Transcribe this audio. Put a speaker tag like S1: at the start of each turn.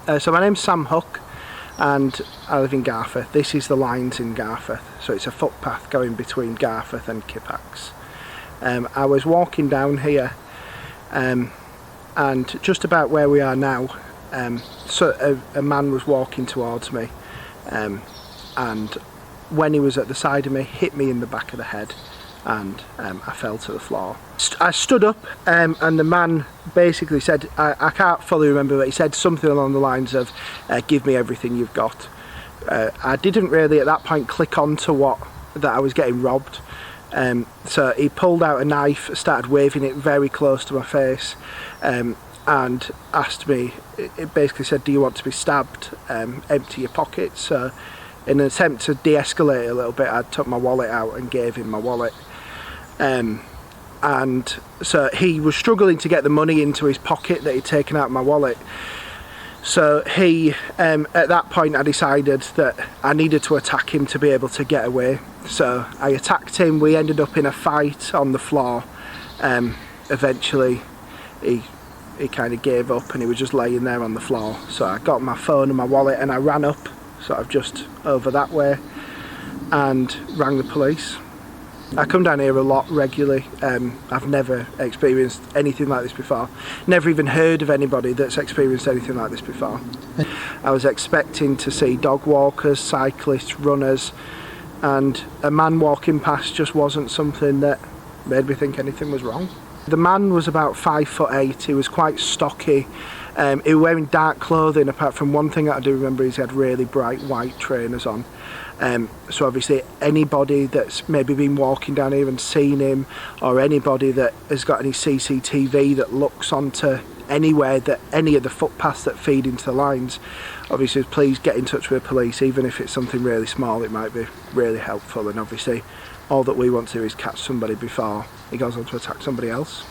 S1: So my name's Sam Huck and I live in Garforth. This is the lines in Garforth, so it's a footpath going between Garforth and Kippax. I was walking down here and just about where we are now, so a man was walking towards me and when he was at the side of me, hit me in the back of the head and I fell to the floor. I stood up and the man basically said, I can't fully remember, but he said something along the lines of, give me everything you've got. I didn't really at that point click on to that I was getting robbed. So he pulled out a knife, started waving it very close to my face and asked me, it basically said, do you want to be stabbed? Empty your pockets. So in an attempt to de-escalate a little bit, I took my wallet out and gave him my wallet. And so he was struggling to get the money into his pocket that he'd taken out of my wallet. So he, at that point I decided that I needed to attack him to be able to get away. So I attacked him, we ended up in a fight on the floor. Eventually he kind of gave up and he was just laying there on the floor. So I got my phone and my wallet and I ran up, sort of just over that way, and rang the police. I come down here a lot regularly. I've never experienced anything like this before. Never even heard of anybody that's experienced anything like this before. I was expecting to see dog walkers, cyclists, runners, and a man walking past just wasn't something that made me think anything was wrong. The man was about 5'8", he was quite stocky. He was wearing dark clothing, apart from one thing that I do remember is he had really bright white trainers on. So obviously anybody that's maybe been walking down here and seen him, or anybody that has got any CCTV that looks onto anywhere, that any of the footpaths that feed into the lines, obviously please get in touch with the police. Even if it's something really small, it might be really helpful, and obviously all that we want to do is catch somebody before he goes on to attack somebody else.